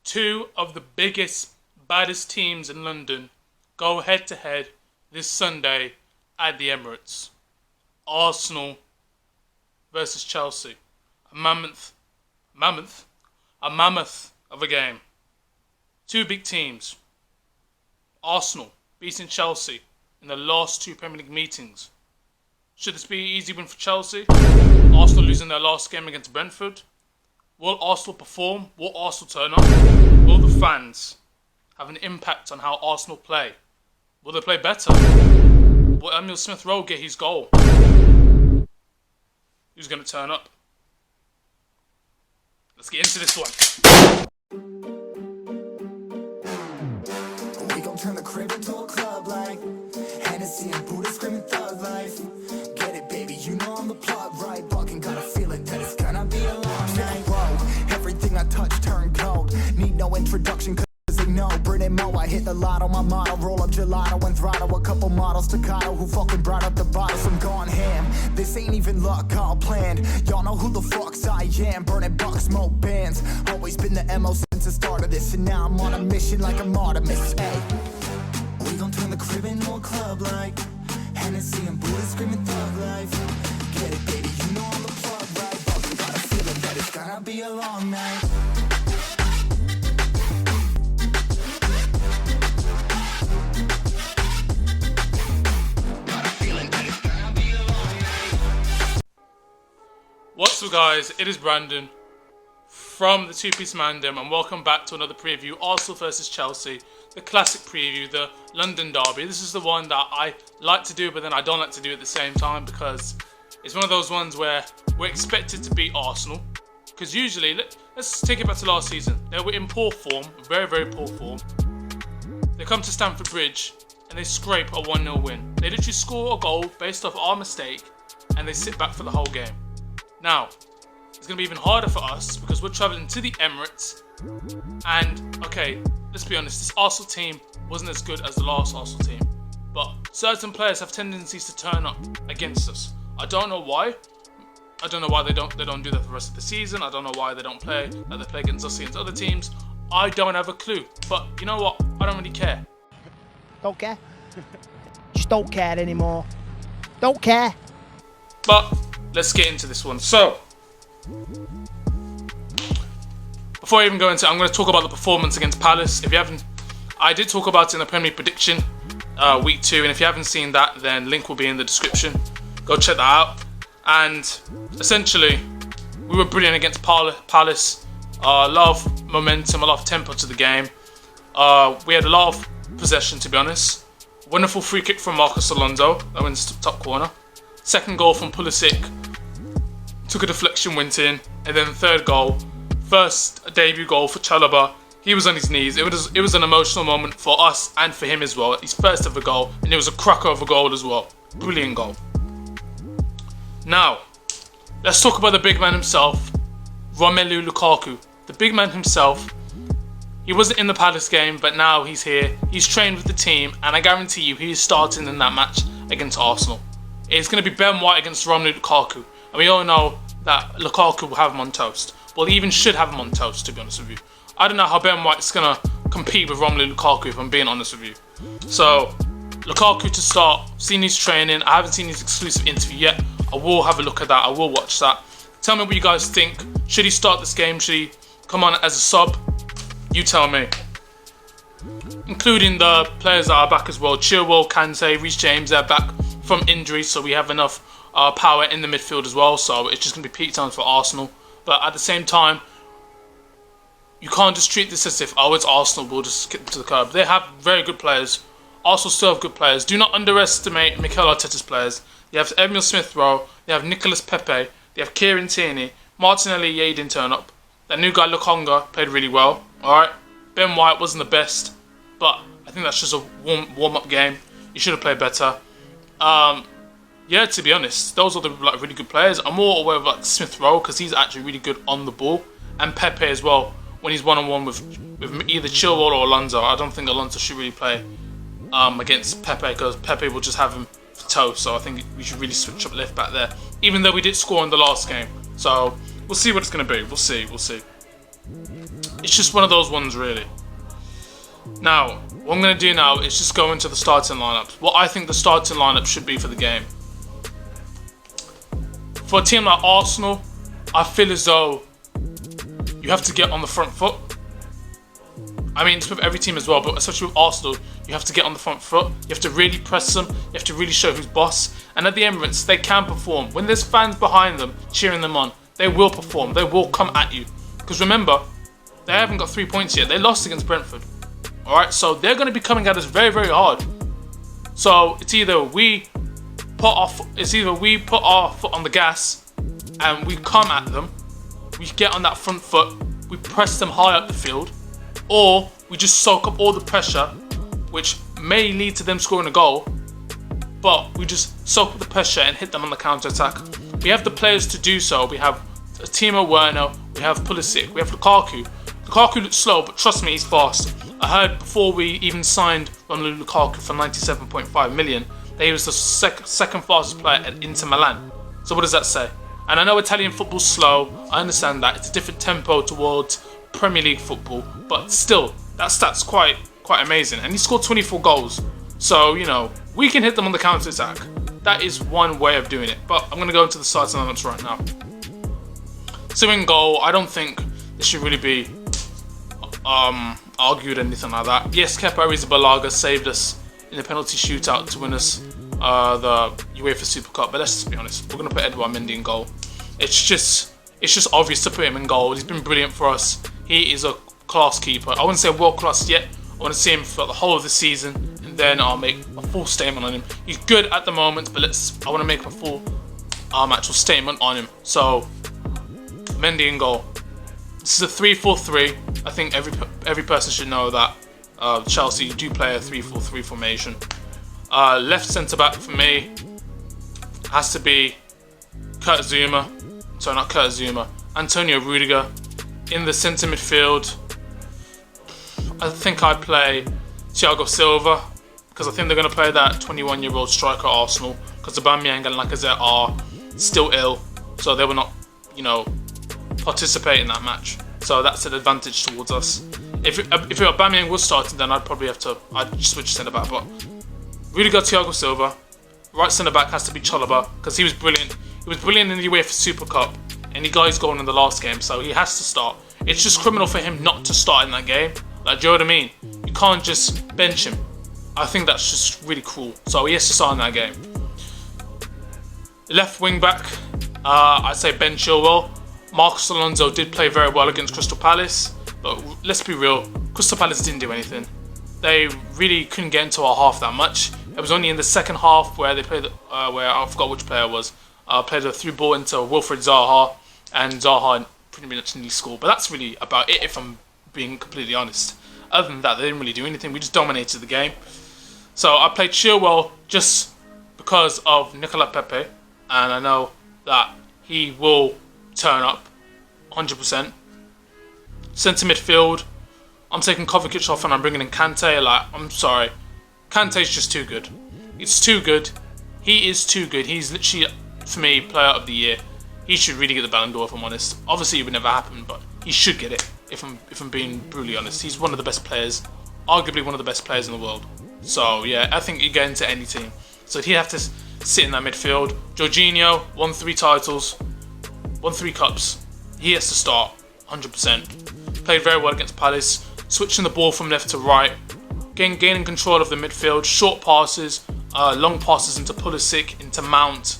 Two of the biggest, baddest teams in London go head to head this Sunday at the Emirates. Arsenal versus Chelsea. A mammoth of a game. Two big teams. Arsenal beating Chelsea in the last two Premier League meetings. Should this be an easy win for Chelsea? Arsenal losing their last game against Brentford. Will Arsenal perform? Will Arsenal turn up? Will the fans have an impact on how Arsenal play? Will they play better? Will Emile Smith-Rowe get his goal? Who's going to turn up? Let's get into this one. We gon' turn the crib into a club like Hennessy and Buddha screaming thug life. Get it, baby, you know I'm the plug, right? Fucking got a feeling that it's gonna be a long night. Whoa, everything I touch turn cold. Need no introduction, cause they know Brit Mo, I hit the lotto, my motto. Roll up gelato and throttle a couple models staccato who fucking brought up the bottles. I'm gone ham. This ain't even luck, all planned. Y'all know who the fucks I am. Burning bucks, smoke bands. Always been the MO since the start of this, and now I'm on a mission like I'm Artemis. Hey, we gon' turn the crib into a club like Hennessy and Buddha screaming thug life. Get it, baby, you know I'm the plug, right? Fucking got a feeling that it's gonna be a long night. What's up, guys? It is Brandon from the Two Piece Mandem, and welcome back to another preview. Arsenal versus Chelsea, the classic preview, the London derby. This is the one that I like to do, but then I don't like to do at the same time because it's one of those ones where we're expected to beat Arsenal. Because usually, let's take it back to last season. They were in poor form, very, very poor form. They come to Stamford Bridge and they scrape a 1-0 win. They literally score a goal based off our mistake and they sit back for the whole game. Now, it's going to be even harder for us because we're travelling to the Emirates. And, okay, let's be honest, this Arsenal team wasn't as good as the last Arsenal team. But certain players have tendencies to turn up against us. I don't know why. I don't know why they don't do that for the rest of the season. I don't know why they don't play like they play against us against other teams. I don't have a clue. But you know what? I don't really care. Don't care. Just don't care anymore. Don't care. But let's get into this one. So, before I even go into it, I'm going to talk about the performance against Palace. If you haven't, I did talk about it in the Premier League prediction week 2, and if you haven't seen that, then link will be in the description. Go check that out. And essentially, we were brilliant against Palace. A lot of momentum, a lot of tempo to the game. We had a lot of possession, to be honest. Wonderful free kick from Marcus Alonso that went to the top corner. Second goal from Pulisic, took a deflection, went in, and then third goal, first debut goal for Chalobah. He was on his knees. It was an emotional moment for us and for him as well. His first ever goal, and it was a cracker of a goal as well. Brilliant goal. Now, let's talk about the big man himself, Romelu Lukaku. The big man himself. He wasn't in the Palace game, but now he's here. He's trained with the team, and I guarantee you he's starting in that match against Arsenal. It's going to be Ben White against Romelu Lukaku. And we all know that Lukaku will have him on toast. Well, he even should have him on toast, to be honest with you. I don't know how Ben White's going to compete with Romelu Lukaku, if I'm being honest with you. So, Lukaku to start. Seen his training. I haven't seen his exclusive interview yet. I will have a look at that. I will watch that. Tell me what you guys think. Should he start this game? Should he come on as a sub? You tell me. Including the players that are back as well. Chilwell, Kante, Reece James, they're back from injury, so we have enough power in the midfield as well. So it's just going to be peak time for Arsenal. But at the same time, you can't just treat this as if, oh, it's Arsenal, we'll just kick them to the curb. They have very good players. Arsenal still have good players. Do not underestimate Mikel Arteta's players. You have Emile Smith-Rowe, you have Nicolas Pepe, they have Kieran Tierney, Martinelli, yeah, he didn't turn up. That new guy, Lokonga, played really well. Alright, Ben White wasn't the best, but I think that's just a warm-up game. You should have played better. Yeah, to be honest, those are the really good players. I'm more aware of Smith-Rowe because he's actually really good on the ball, and Pepe as well when he's one-on-one with either Chilwell or Alonso. I don't think Alonso should really play against Pepe because Pepe will just have him for toast. So I think we should really switch up left back there. Even though we did score in the last game, so we'll see what it's going to be. We'll see. it's just one of those ones, really. Now, what I'm going to do now is just go into the starting lineups. What I think the starting lineup should be for the game. For a team like Arsenal, I feel as though you have to get on the front foot. I mean, it's with every team as well, but especially with Arsenal, you have to get on the front foot. You have to really press them. You have to really show who's boss. And at the Emirates, they can perform. When there's fans behind them cheering them on, they will perform. They will come at you. Because remember, they haven't got 3 points yet. They lost against Brentford. Alright, so they're going to be coming at us very, very hard. So it's either we put our foot on the gas and we come at them, we get on that front foot, we press them high up the field, or we just soak up all the pressure, which may lead to them scoring a goal, but we just soak up the pressure and hit them on the counter-attack. We have the players to do so. We have Timo Werner, we have Pulisic, we have Lukaku. Lukaku looks slow, but trust me, he's fast. I heard before we even signed Romelu Lukaku for 97.5 million, that he was the second fastest player at Inter Milan. So what does that say? And I know Italian football's slow, I understand that, it's a different tempo towards Premier League football, but still, that stat's quite amazing. And he scored 24 goals, so, you know, we can hit them on the counter-attack. That is one way of doing it, but I'm going to go into the starting lineups right now. So in goal, I don't think it should really be argued or anything like that. Yes, Kepa Arrizabalaga saved us in the penalty shootout to win us the UEFA Super Cup, but let's just be honest, we're going to put Edouard Mendy in goal. It's just obvious to put him in goal. He's been brilliant for us. He is a class keeper. I wouldn't say world class yet. I want to see him for the whole of the season, and then I'll make a full statement on him. He's good at the moment, but I want to make a full actual statement on him. So Mendy in goal. This is a 3-4-3. I think every person should know that Chelsea do play a 3-4-3 formation. Left centre back for me has to be Antonio Rudiger. In the centre midfield, I think I'd play Thiago Silva, because I think they're going to play that 21-year-old striker Arsenal, because Aubameyang and Lacazette are still ill, so they will not, participate in that match. So that's an advantage towards us. If Aubameyang was starting, then I'd switch centre back. But Rudiger, Thiago Silva. Right centre back has to be Chalobah, because he was brilliant. He was brilliant in the UEFA Super Cup, and he got his goal in the last game, so he has to start. It's just criminal for him not to start in that game. Like, do you know what I mean? You can't just bench him. I think that's just really cruel. So he has to start in that game. Left wing back, I'd say Ben Chilwell. Marcos Alonso did play very well against Crystal Palace, but let's be real, Crystal Palace didn't do anything. They really couldn't get into our half that much. It was only in the second half where they played, where I forgot which player it was, played a through ball into Wilfried Zaha, and Zaha pretty much nearly scored. But that's really about it, if I'm being completely honest. Other than that, they didn't really do anything. We just dominated the game. So I played Chilwell just because of Nicola Pepe, and I know that he will turn up 100%. Centre midfield, I'm taking Kovacic off and I'm bringing in Kante. I'm sorry, Kante's just too good. It's too good. He is too good. He's literally, for me, player of the year. He should really get the Ballon d'Or, if I'm honest. Obviously, it would never happen, but he should get it, if I'm being brutally honest. He's one of the best players, arguably one of the best players in the world. So yeah, I think you get into any team. So he'd have to sit in that midfield. Jorginho won 3 titles, won 3 cups. He has to start 100%. Played very well against Palace, switching the ball from left to right, gaining control of the midfield, short passes, long passes into Pulisic, into Mount.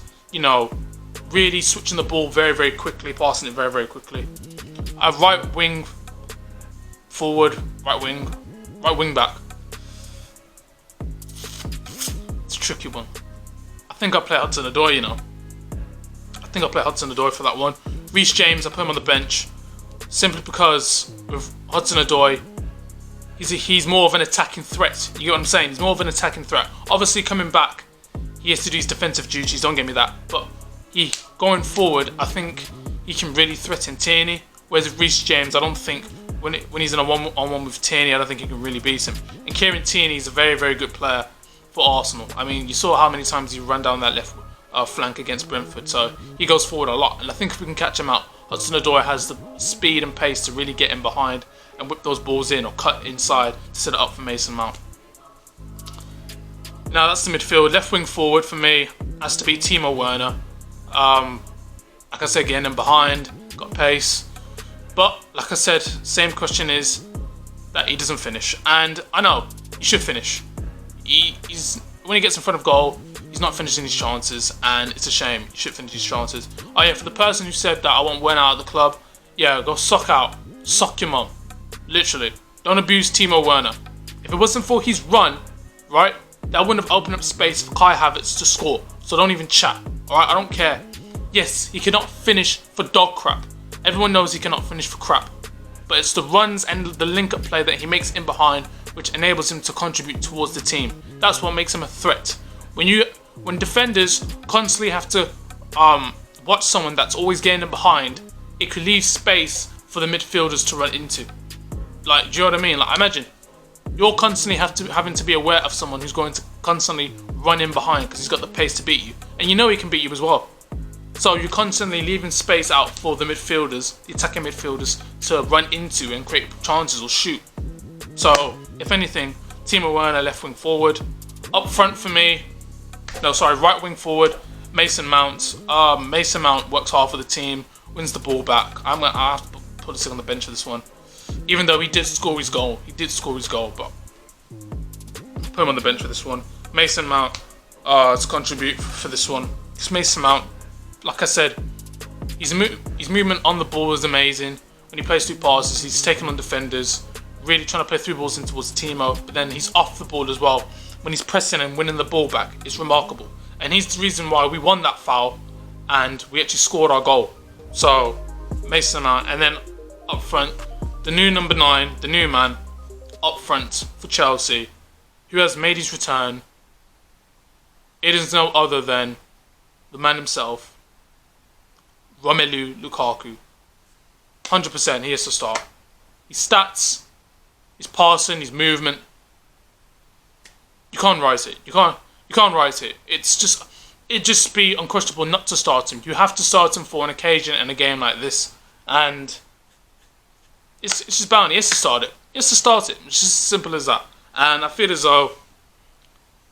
Really switching the ball very, very quickly, passing it very, very quickly. Right wing forward, right wing back. It's a tricky one. I think I play Hudson-Odoi, I think I play Hudson-Odoi for that one. Reece James, I put him on the bench, simply because with Hudson-Odoi, he's more of an attacking threat. You get what I'm saying? He's more of an attacking threat. Obviously, coming back, he has to do his defensive duties, don't get me that. But going forward, I think he can really threaten Tierney. Whereas with Reece James, I don't think, when he's in a one-on-one with Tierney, I don't think he can really beat him. And Kieran Tierney is a very, very good player for Arsenal. I mean, you saw how many times he ran down that left flank against Brentford, so he goes forward a lot. And I think if we can catch him out, Hudson-Odoi has the speed and pace to really get in behind and whip those balls in or cut inside to set it up for Mason Mount. Now that's the midfield. Left wing forward for me has to be Timo Werner. Like I said, getting in behind, got pace. But like I said, same question is that he doesn't finish. And I know, he should finish. He's when he gets in front of goal, he's not finishing his chances, and it's a shame. He should finish his chances. Oh yeah, for the person who said that I want Werner out of the club, yeah, go sock out. Sock your mum. Literally. Don't abuse Timo Werner. If it wasn't for his run, right, that wouldn't have opened up space for Kai Havertz to score. So don't even chat. Alright, I don't care. Yes, he cannot finish for dog crap. Everyone knows he cannot finish for crap. But it's the runs and the link-up play that he makes in behind which enables him to contribute towards the team. That's what makes him a threat. When defenders constantly have to watch someone that's always getting in behind, it could leave space for the midfielders to run into. Like, do you know what I mean? Like, imagine you're constantly having to be aware of someone who's going to constantly run in behind because he's got the pace to beat you, and you know he can beat you as well. So you're constantly leaving space out for the midfielders, the attacking midfielders, to run into and create chances or shoot. So, if anything, Timo Werner left wing forward. Up front for me, right wing forward, Mason Mount. Mason Mount works hard for the team, wins the ball back. I have to put this on the bench for this one. Even though he did score his goal, but put him on the bench for this one. Mason Mount to contribute for this one. It's Mason Mount. Like I said, his movement on the ball is amazing. When he plays through passes, he's taking on defenders, really trying to play through balls in towards Timo, but then he's off the ball as well. When he's pressing and winning the ball back, it's remarkable. And he's the reason why we won that foul and we actually scored our goal. So, Mason Mount. And then up front, the new number 9, the new man, up front for Chelsea, who has made his return. It is no other than the man himself, Romelu Lukaku. 100% he has to start. His stats, his passing, his movement, you can't write it. You can't write it. It'd just be unquestionable not to start him. You have to start him for an occasion and a game like this, and it's just bound. He has to start it. He has to start it. It's just as simple as that. And I feel as though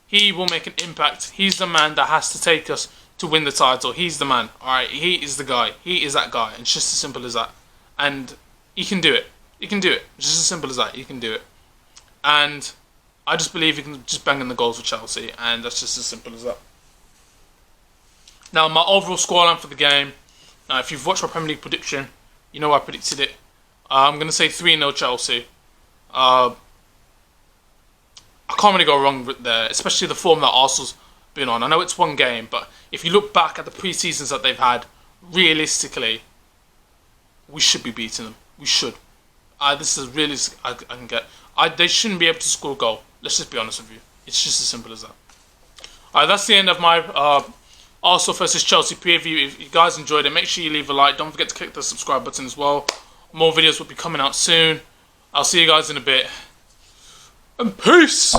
he will make an impact. He's the man that has to take us to win the title. He's the man. Alright, he is the guy. He is that guy. It's just as simple as that. And he can do it. He can do it. It's just as simple as that. He can do it. And I just believe he can just bang in the goals for Chelsea. And that's just as simple as that. Now, my overall scoreline for the game. Now, if you've watched my Premier League prediction, you know I predicted it. I'm going to say 3-0 Chelsea. I can't really go wrong with there, especially the form that Arsenal's been on. I know it's one game, but if you look back at the pre-seasons that they've had, realistically, we should be beating them. We should. This is realistic. I can get. They shouldn't be able to score a goal. Let's just be honest with you. It's just as simple as that. Alright, that's the end of my Arsenal versus Chelsea preview. If you guys enjoyed it, make sure you leave a like. Don't forget to click the subscribe button as well. More videos will be coming out soon. I'll see you guys in a bit. And peace!